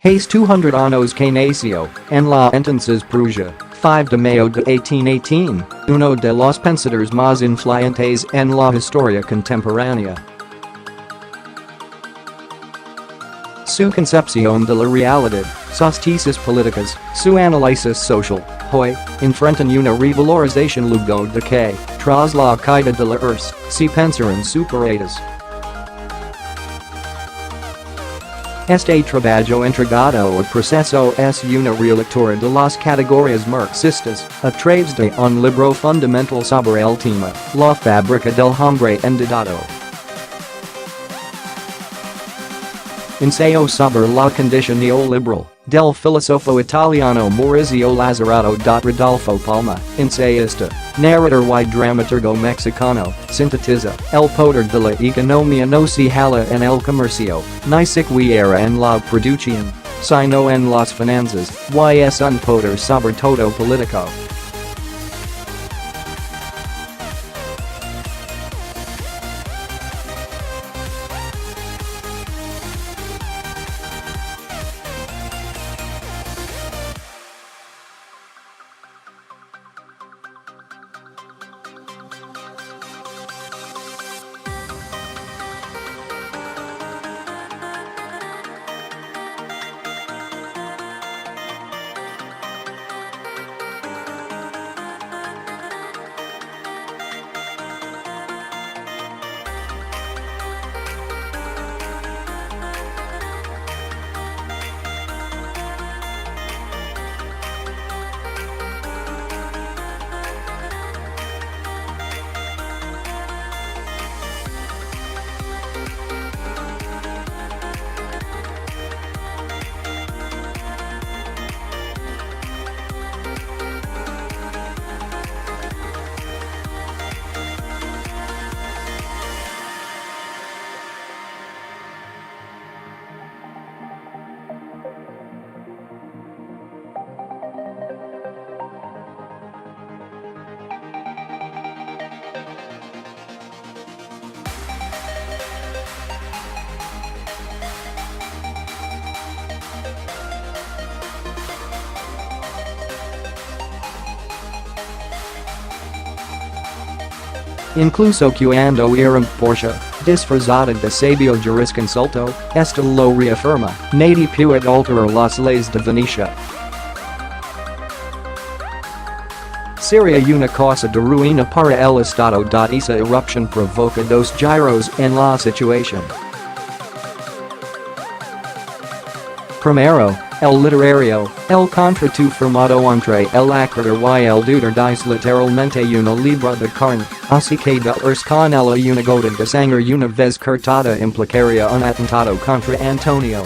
Hayes 200 años que nació, en la entonces Prusia, 5 de mayo de 1818, uno de los pensadores más influyentes en la historia contemporánea. Su concepción de la realidad, sus tesis políticas, su análisis social, hoy, enfrentan una revalorización luego de que, tras la caída de la URSS, se pensaron superadas. Este trabajo entregado al proceso es una relectura de las categorías marxistas, a través de un libro fundamental sobre el tema, La fábrica del hombre endeudado. Ensayo sobre la condición neoliberal, del filósofo italiano Maurizio Lazzarato.Rodolfo Palma, ensayista, narrador y dramaturgo mexicano, sintetiza, el poder de la economía no se halla en el comercio, ni siquiera en la producción, sino en las finanzas, y es un poder sobre todo político. Incluso cuando era Prusia, disfrazada de sabio jurisconsulto, esto lo reafirma, nadie puede alterar las leyes de Venecia. Sería una cosa de ruina para el Estado. Esa erupción provoca dos giros en la situación. Primero, el literario, el contrato firmado entre el acreedor y el deudor es literalmente una libra de carne, así que de con ella una gota de sangre una vez cortada implicaría un atentado contra Antonio.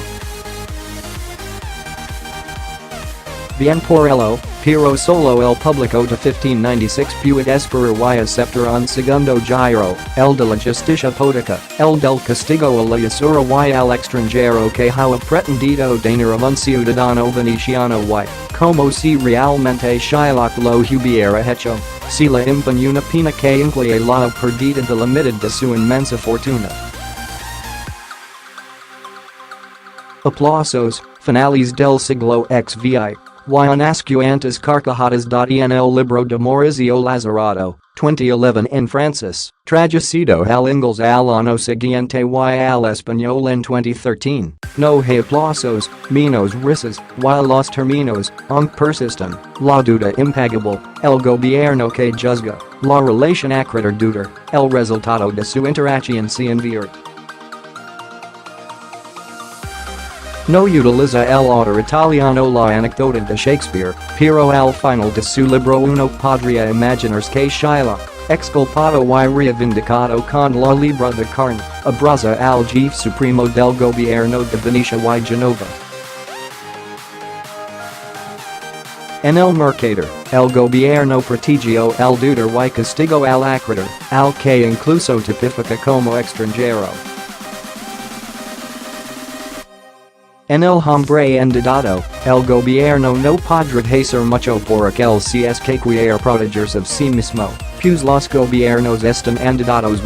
Bien por ello, pero solo el público de 1596 puede esperar y aceptar un segundo giro, el de la justicia política, el del castigo a la usura y al extranjero que ha pretendido dañar a un ciudadano veneciano y, como si realmente Shylock lo hubiera hecho, se le impone una pena que incluye la pérdida de la mitad de su inmensa fortuna. Aplausos, finales del siglo XVI. Y unas carcajadas. En el libro de Maurizio Lazzarato, 2011 en francés, traducido al inglés al año siguiente y al español en 2013, no hay aplausos, menos risas, y los términos, aunque persisten, la deuda impagable, el gobierno que juzga, la relación acreedor-deudor, el resultado de su interacción se invierte. No utiliza el autor italiano la anécdota de Shakespeare, pero al final de su libro uno podría imaginarse que Shylock, exculpado y reivindicado con la libra de carne, abraza al jefe supremo del gobierno de Venecia y Genova. En el mercader, el gobierno protegió el deudor y castigó al acreedor, al que incluso tipifica como extranjero. En el hombre endeudado, el gobierno no podrá hacer mucho por aquel si es que quiere protegerse de sí mismo, accuse los gobiernos están endeudados.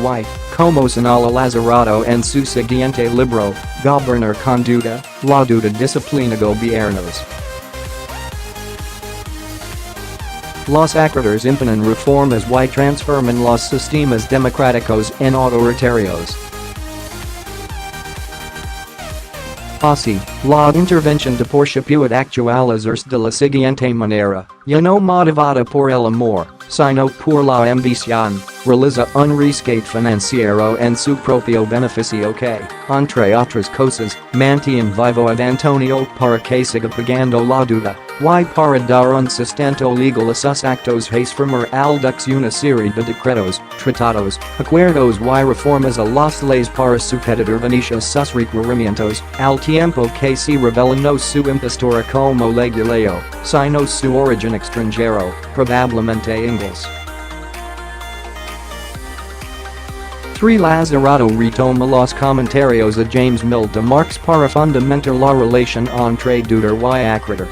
Como señala Lazzarato en su siguiente libro, Gobernar con deuda, la deuda disciplina gobiernos. Los acreedores imponen reformas y transforman los sistemas democráticos en autoritarios. Así, la intervención deportiva puede actualizarse de la siguiente manera, ya no motivada por el amor, sino por la ambición, realiza un rescate financiero en su propio beneficio que, entre otras cosas, mantiene vivo a Antonio para que siga pagando la deuda, y para dar un sustento legal a sus actos hace firmar al dux una serie de decretos, tratados, acuerdos y reformas a las leyes para superar Venecia sus requerimientos, al tiempo que se revela no su impostura como legaleo, sino su origen extranjero, probablemente inglés. 3. Lazzarato retoma los comentarios a James Mill de Marx para fundamentar la relación entre deudor y acreedor.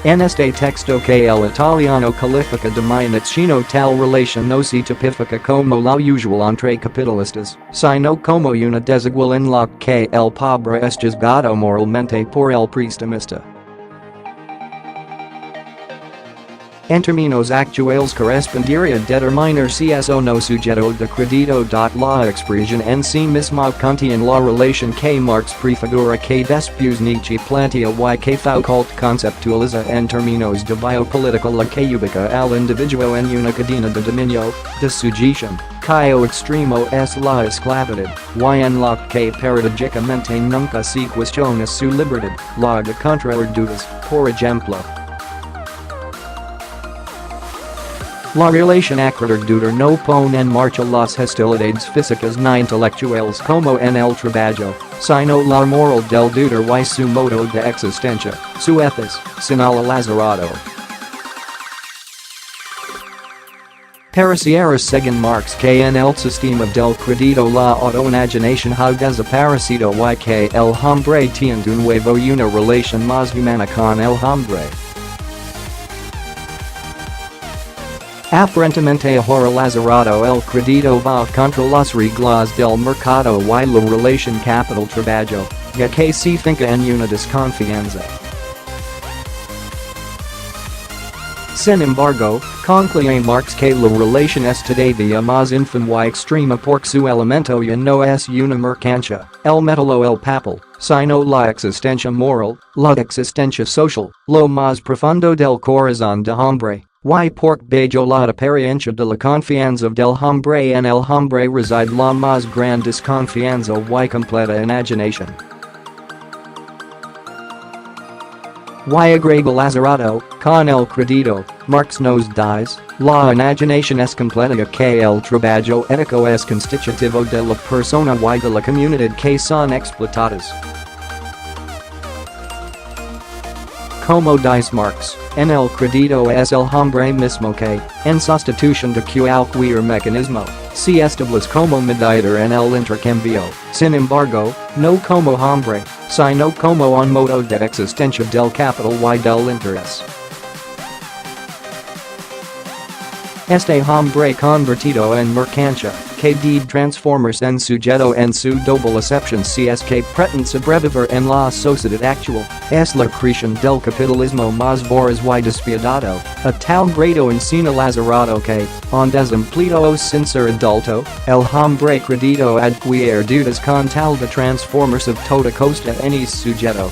En este texto que el italiano califica de minuzino tal relación no se tipifica como la usual entre capitalistas, sino como una desigual en la que el pobre es juzgado moralmente por el prestamista. En términos actuales correspondería determinar si es o no sujeto de crédito. La expresión en sí misma contiene la relación que Marx prefigura que después Nietzsche plantea y que Foucault conceptualiza en términos de biopolítica la que ubica al individuo en una cadena de dominio, de sujeción, cuyo extremo es la esclavitud, y en la que paradójicamente nunca se cuestiona su libertad, la de contraer deudas, por ejemplo. La relación acreedor-deudor no pone en marcha las hostilidades físicas ni intelectuales como en el trabajo, sino la moral del deudor y su modo de existencia, su ethos, señala Lazzarato. Pareciera según Marx que en el sistema del crédito la autoimaginación ha desaparecido y que el hombre tiene de nuevo una relación más humana con el hombre. Aparentemente ahora Lazzarato el crédito va contra las reglas del mercado y la relación capital-trabajo, ya que se finca en una desconfianza. Sin embargo, concluye Marx que la relación es todavía más ínfima y extrema porque su elemento ya no es una mercancía, el metal o el papel, sino la existencia moral, la existencia social, lo más profundo del corazón de hombre. Y porque bajo la apariencia de la confianza del hombre en el hombre reside la más gran desconfianza y completa imaginación. Y agrega Lazzarato, con el crédito, Marx nos dice, la imaginación es completa que el trabajo ético es constitutivo de la persona y de la comunidad que son explotadas. Como dice Marx, en el crédito es el hombre mismo que, en sustitución de cualquier mecanismo, se establece como mediador en el intercambio, sin embargo, no como hombre, sino como un modo de existencia del capital y del interés. Este hombre convertido en mercancía, que debe transformarse en sujeto en su doble acepción si es que pretende sobrevivir en la sociedad actual, es la creación del capitalismo más voraz y despiadado, a tal grado encina Lazzarato que, en desempleo sin ser adulto, el hombre crédito adquiere deudas con tal de transformarse a toda costa en ese sujeto.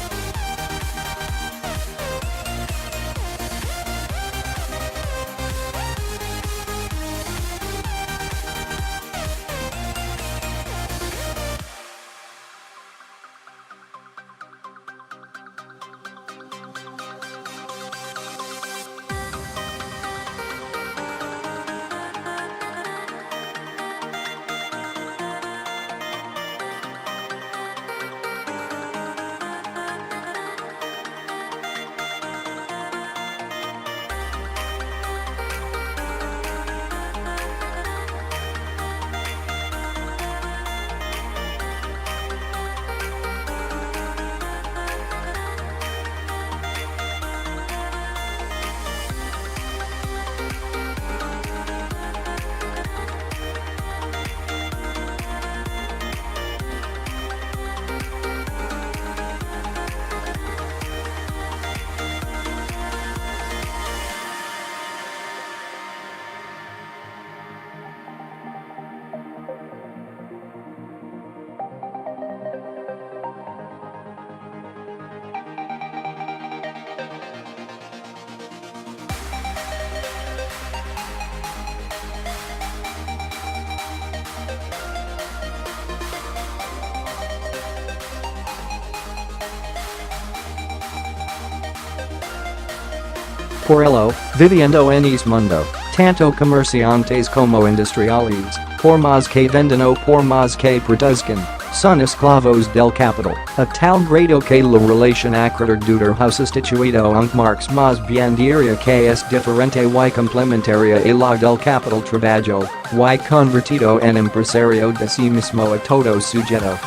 por ello, viviendo en este mundo, tanto comerciantes como industriales, por más que vendan o por más que produzcan, son esclavos del capital, a tal grado que la relación acreedor-deudor ha sustituido a Marx más bien diría que es diferente y complementaria a la del capital trabajo, y convertido en empresario de sí mismo a todo sujeto.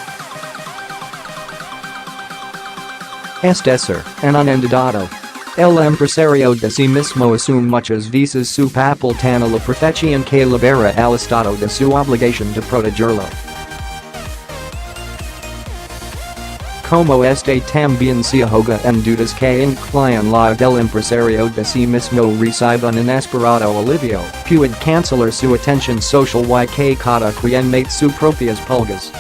Es decir, en un endeudado. El empresario de sí mismo asume muchas veces su papel tan a la perfección que libera al Estado de su obligación de protegerlo. Como este también se ahoga en deudas que incluyen la del empresario de sí mismo recibe un inesperado alivio, puede cancelar su atención social y que cada quien mate sus propias pulgas.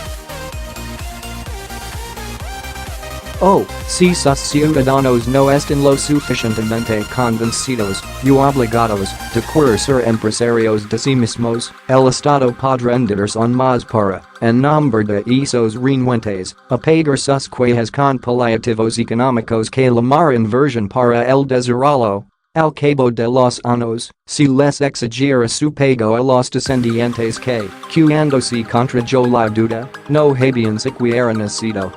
Si sus ciudadanos no están lo suficientemente convencidos y obligados de ser empresarios de sí mismos, el Estado podrá endeudarse aún más para, en nombre de esos renuentes, a pagar sus cuotas con paliativos económicos que la mar inversión para el desarrollo. Al cabo de los años, si les exigiera su pago a los descendientes que, cuando se contrajo la deuda, no habían siquiera nacido.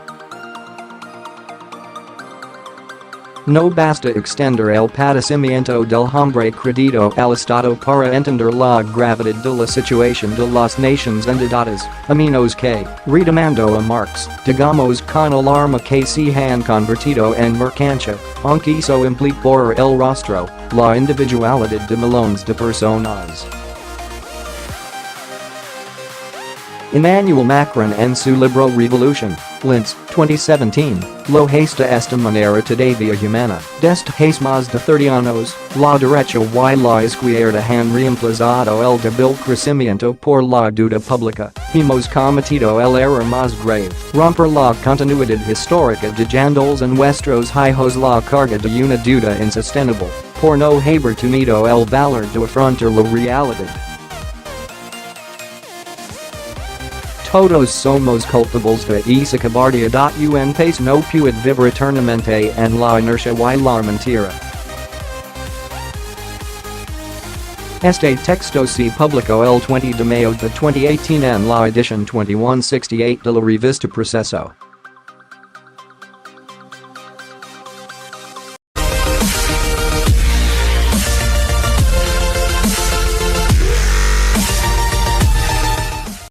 No basta extender el padecimiento del hombre-crédito al Estado para entender la gravedad de la situación de las naciones endeudadas, a menos que, retomando a Marx, digamos con el arma que se han convertido en mercancía, aunque eso implique borrar el rostro, la individualidad de millones de personas. Emmanuel Macron en su libro Revolution, Linz, 2017, lo hace de esta manera todavía humana, desde hace más de 30 años, la derecha y la izquierda han reemplazado el débil crecimiento por la deuda pública, hemos cometido el error más grave, romper la continuidad histórica dejándoles en nuestros hijos la carga de una deuda insostenible, por no haber tenido el valor de afrontar la realidad. Todos somos culpables de esa cobardía. País no puede vivir eternamente en la inercia y la mentira. Este texto se publicó el 20 de mayo de 2018 en la edición 2168 de la revista Proceso.